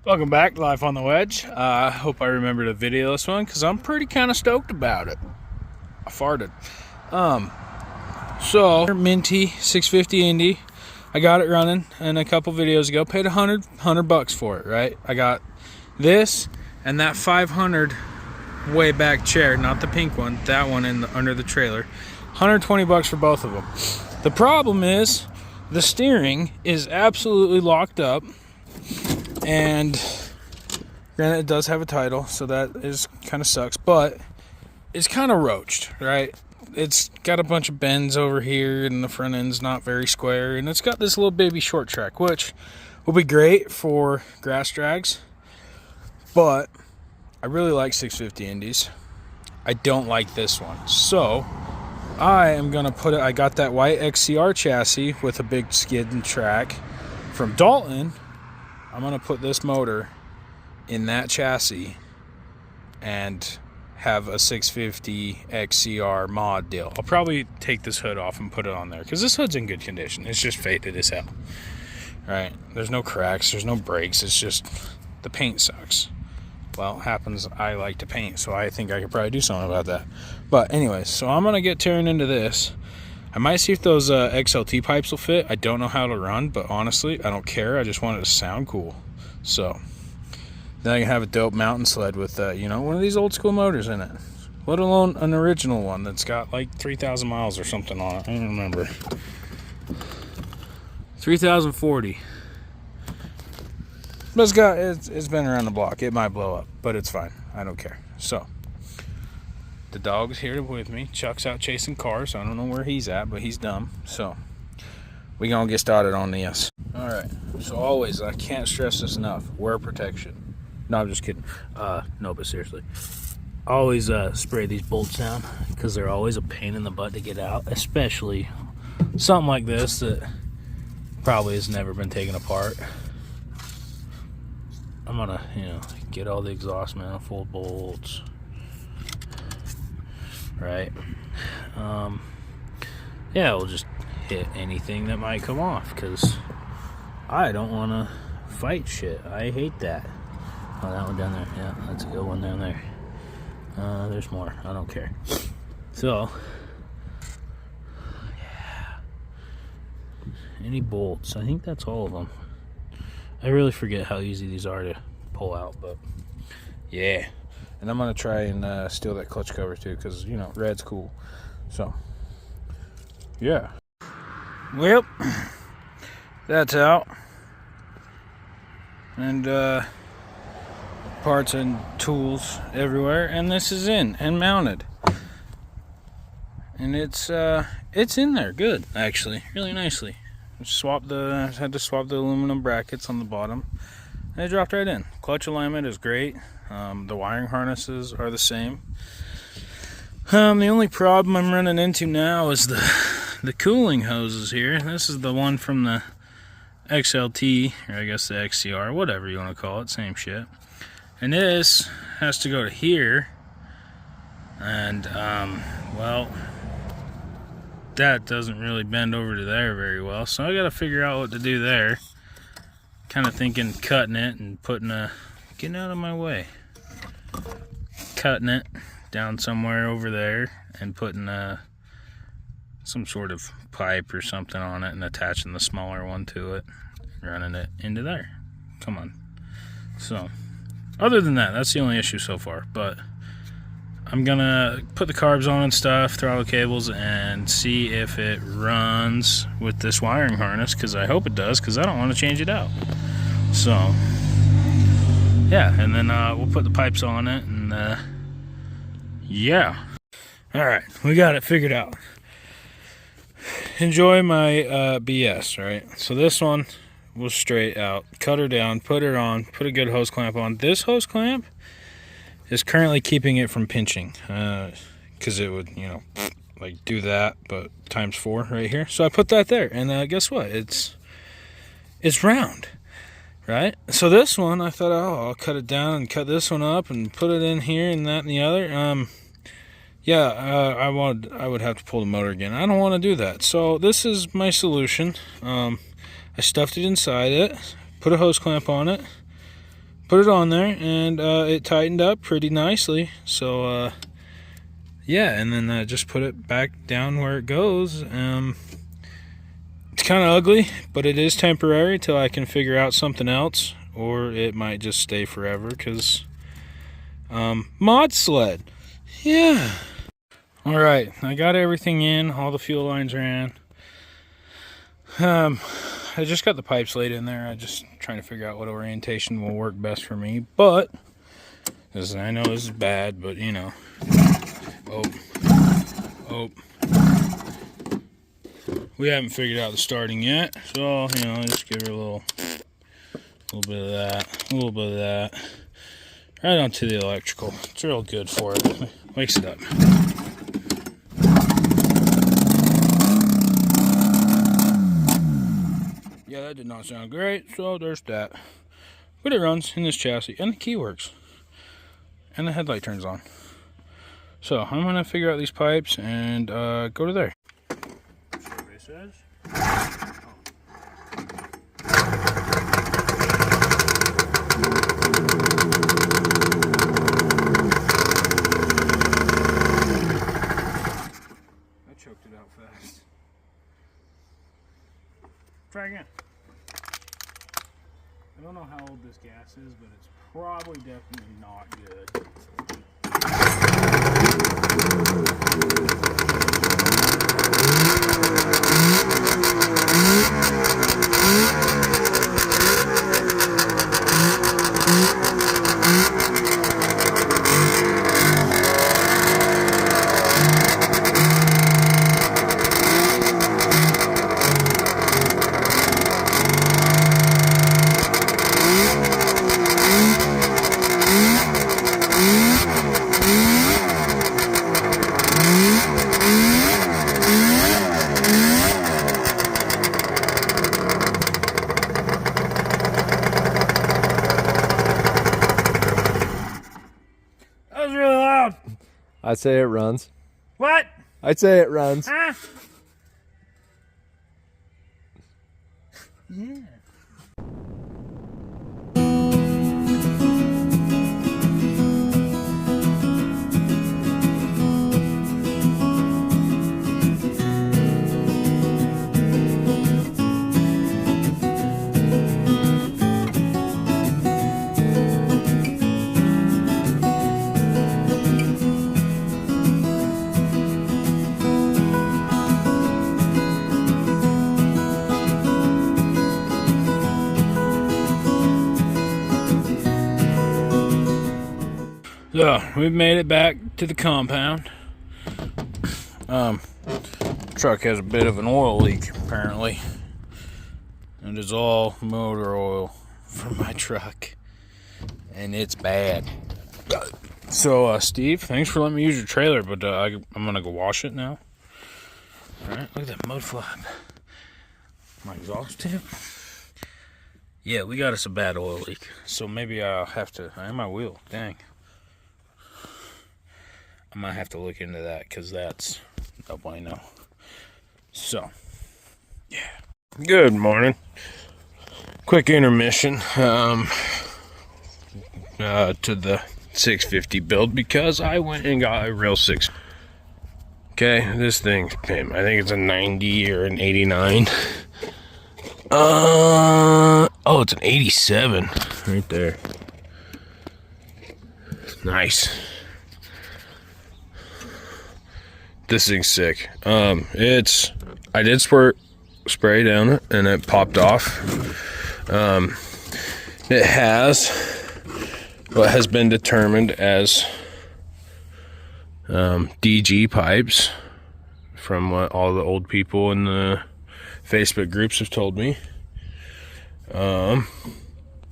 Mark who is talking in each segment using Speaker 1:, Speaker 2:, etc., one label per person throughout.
Speaker 1: Welcome back, Life on the Wedge. I hope I remember to video this one because I'm pretty kind of stoked about it. I farted. So minty 650 Indy. I got it running and a couple videos ago. Paid $100 for it, right? I got this and that 500 way back chair, not the pink one, that one under the trailer. $120 for both of them. The problem is the steering is absolutely locked up. And granted, it does have a title, so that is kind of sucks, but it's kind of roached, right? It's got a bunch of bends over here, and the front end's not very square, and it's got this little baby short track, which will be great for grass drags, but I really like 650 Indies. I don't like this one, so I am gonna put it. I got that white XCR chassis with a big skid and track from Dalton. I'm going to put this motor in that chassis and have a 650 XCR mod deal. I'll probably take this hood off and put it on there because this hood's in good condition. It's just faded as hell. Right? There's no cracks. There's no breaks. It's just the paint sucks. Well, it happens. I like to paint, so I think I could probably do something about that. But anyways, so I'm going to get tearing into this. I might see if those XLT pipes will fit. I don't know how to run, but honestly, I don't care. I just want it to sound cool. So then I can have a dope mountain sled with, one of these old school motors in it. Let alone an original one that's got like 3,000 miles or something on it. I don't remember. 3,040. But it's been around the block. It might blow up, but it's fine. I don't care. So the dog's here with me. Chuck's out chasing cars. I don't know where he's at, but he's dumb. So we gonna get started on this. All right. So always, I can't stress this enough. Wear protection. No, I'm just kidding. No, but seriously, always spray these bolts down because they're always a pain in the butt to get out, especially something like this that probably has never been taken apart. I'm gonna, get all the exhaust manifold bolts. Right. Yeah, we'll just hit anything that might come off because I don't want to fight shit. I hate that. Oh, that one down there. Yeah, that's a good one down there. There's more. I don't care. So, yeah. Any bolts? I think that's all of them. I really forget how easy these are to pull out, but yeah. And I'm going to try and steal that clutch cover too because, red's cool. So, yeah. Well, that's out. And parts and tools everywhere. And this is in and mounted. And it's in there good, actually. Really nicely. Had to swap the aluminum brackets on the bottom. And it dropped right in. Clutch alignment is great. The wiring harnesses are the same. The only problem I'm running into now is the cooling hoses here. This is the one from the XLT, or I guess the XCR, whatever you want to call it, same shit. And this has to go to here. And, well, that doesn't really bend over to there very well. So I got to figure out what to do there. Kind of thinking cutting it and getting out of my way. Cutting it down somewhere over there and putting some sort of pipe or something on it and attaching the smaller one to it, running it into there. Come on. So, other than that, that's the only issue so far. But I'm gonna put the carbs on and stuff, throttle cables, and see if it runs with this wiring harness, because I hope it does, because I don't want to change it out. So, yeah, and then we'll put the pipes on it, and yeah. Alright, we got it figured out. Enjoy my BS, right? So this one was straight out. Cut her down, put her on, put a good hose clamp on. This hose clamp is currently keeping it from pinching, because it would, like do that, but times 4 right here. So I put that there, and guess what? It's round. Right? So this one, I thought, I'll cut it down and cut this one up and put it in here and that and the other. I would have to pull the motor again. I don't want to do that. So this is my solution. I stuffed it inside it, put a hose clamp on it, put it on there, and it tightened up pretty nicely. So yeah, and then just put it back down where it goes. It's kind of ugly, but it is temporary till I can figure out something else, or it might just stay forever because mod sled. Yeah. All right, I got everything in. All the fuel lines ran. I just got the pipes laid in there. I just trying to figure out what orientation will work best for me. But I know this is bad, but you know. Oh. We haven't figured out the starting yet, so you know, just give her a little bit of that, a little bit of that, right onto the electrical. It's real good for it. Wakes it up. Yeah, that did not sound great, so there's that. But it runs in this chassis, and the key works, and the headlight turns on. So I'm gonna figure out these pipes and go to there. Survey says. I choked it out fast. Try again. I don't know how old this gas is, but it's probably definitely not good. That was really loud.
Speaker 2: I'd say it runs.
Speaker 1: What?
Speaker 2: I'd say it runs.
Speaker 1: Huh? Yeah. So we've made it back to the compound. Truck has a bit of an oil leak apparently, and it's all motor oil from my truck, and it's bad. So Steve, thanks for letting me use your trailer, but I'm gonna go wash it now. All right, look at that mud flap. My exhaust tip. Yeah, we got us a bad oil leak, so maybe I'll have to. And my wheel, dang. I might have to look into that because that's no bueno. So, yeah. Good morning. Quick intermission to the 650 build because I went and got a real 6. Okay, this thing, I think it's a 90 or an 89. Oh, it's an 87 right there. Nice. This thing's sick. I did spray down it and it popped off. It has what has been determined as DG pipes from what all the old people in the Facebook groups have told me. I've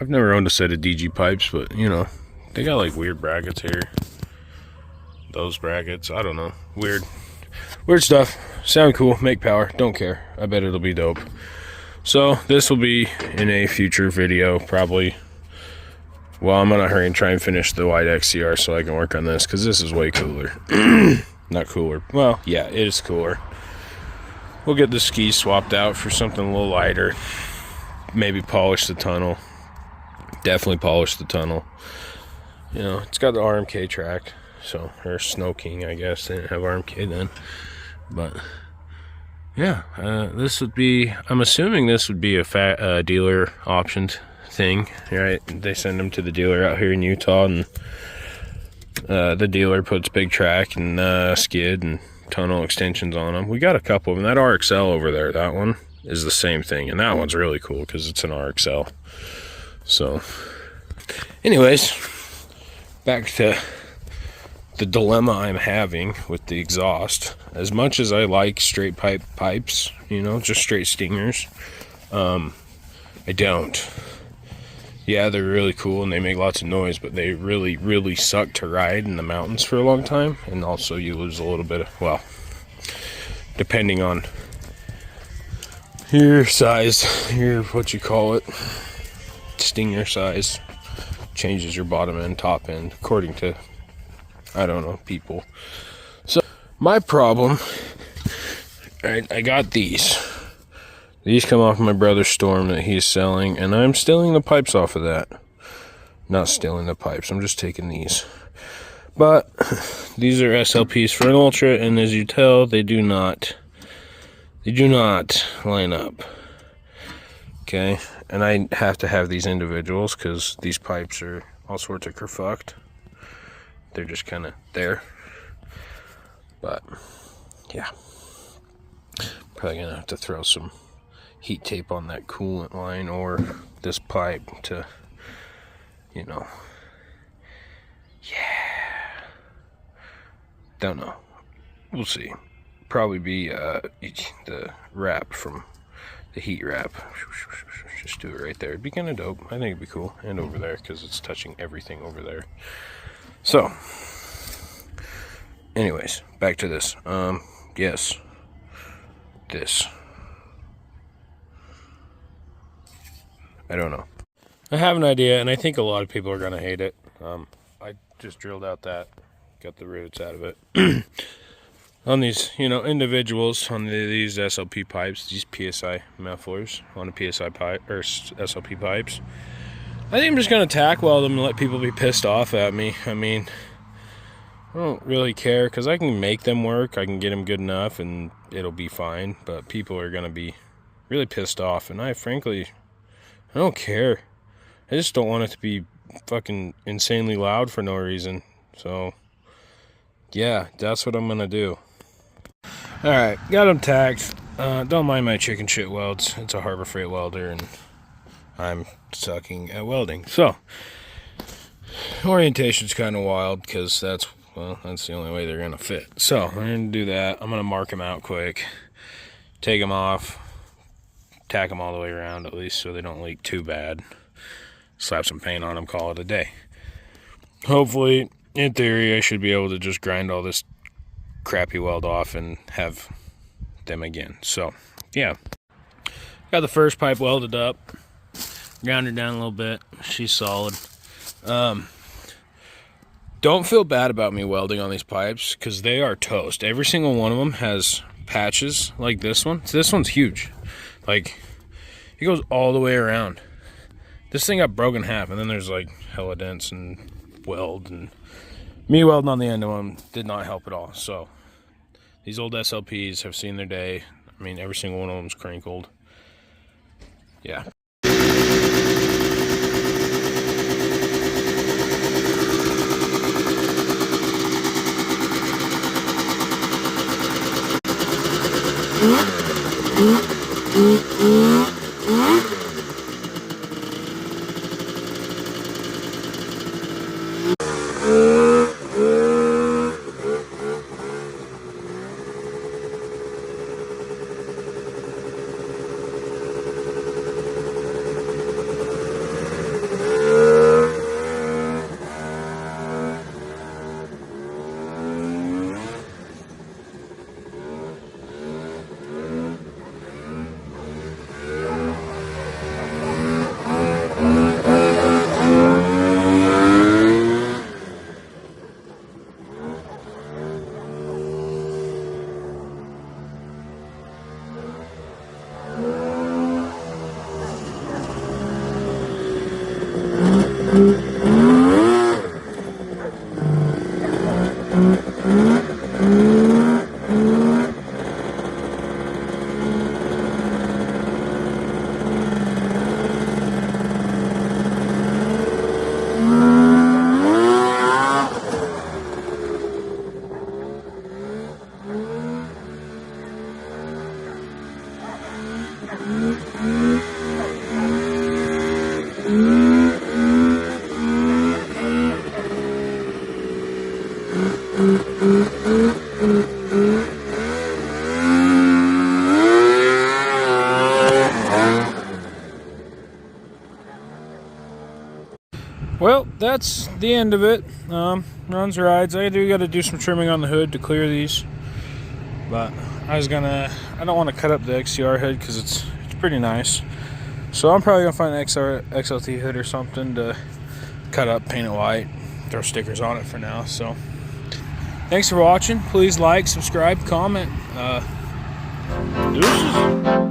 Speaker 1: never owned a set of DG pipes, but you know, they got like weird brackets here. Those brackets, I don't know, weird stuff. Sound cool, make power, don't care. I bet it'll be dope. So this will be in a future video probably. Well, I'm gonna hurry and try and finish the white XCR so I can work on this because this is way cooler. Not cooler, well yeah, it is cooler. We'll get the skis swapped out for something a little lighter, maybe polish the tunnel,
Speaker 3: Definitely polished the tunnel. You know, it's got the RMK track, so, or Snow King, I guess. They didn't have RMK then. But, yeah, this would be, I'm assuming this would be a dealer optioned thing, right? They send them to the dealer out here in Utah, and the dealer puts big track and skid and tunnel extensions on them. We got a couple of them. That RXL over there, that one is the same thing, and that one's really cool because it's an RXL. So, anyways, back to the dilemma I'm having with the exhaust. As much as I like straight pipe pipes, you know, just straight stingers, I don't. Yeah, they're really cool and they make lots of noise, but they really, really suck to ride in the mountains for a long time. And also you lose a little bit of, well, depending on your size, your, what you call it, stinger size, changes your bottom end, top end, according to, I don't know, people. So my problem, right, I got these. These come off my brother's Storm that he's selling, and I'm stealing the pipes off of that. Not stealing the pipes, I'm just taking these. But these are SLPs for an Ultra, and as you tell, they do not line up. Okay, and I have to have these individuals because these pipes are all sorts of kerfucked. They're just kind of there. But yeah, probably gonna have to throw some heat tape on that coolant line or this pipe to, you know, yeah, don't know, we'll see. Probably be the wrap from the heat wrap, just do it right there. It'd be kind of dope. I think it'd be cool. And over there, because it's touching everything over there. So anyways, back to this. Yes, this, I don't know. I have an idea, and I think a lot of people are going to hate it. I just drilled out that, got the rivets out of it. On these, you know, individuals, on these SLP pipes, these PSI mufflers on the PSI pipe, or SLP pipes, I think I'm just going to tack weld them and let people be pissed off at me. I mean, I don't really care, because I can make them work, I can get them good enough, and it'll be fine, but people are going to be really pissed off, and I frankly, I don't care. I just don't want it to be fucking insanely loud for no reason. So, yeah, that's what I'm going to do. Alright, got them tacked. Don't mind my chicken shit welds. It's a Harbor Freight welder, and I'm sucking at welding. So, orientation's kind of wild, because that's the only way they're going to fit. So, I'm going to do that. I'm going to mark them out quick. Take them off. Tack them all the way around, at least, so they don't leak too bad. Slap some paint on them, call it a day. Hopefully, in theory, I should be able to just grind all this crappy weld off and have them again. So, yeah. Got the first pipe welded up. Ground her down a little bit. She's solid. Don't feel bad about me welding on these pipes, because they are toast. Every single one of them has patches like this one. So this one's huge. Like, it goes all the way around. This thing got broken in half, and then there's like hella dents and weld, and me welding on the end of them did not help at all. So these old SLPs have seen their day. I mean, every single one of them's crinkled. Yeah.
Speaker 1: Well, that's the end of it. Runs, rides. I got to do some trimming on the hood to clear these. But I don't want to cut up the XCR head because it's pretty nice. So I'm probably going to find an XLT hood or something to cut up, paint it white, throw stickers on it for now. So thanks for watching. Please like, subscribe, comment. Deuces.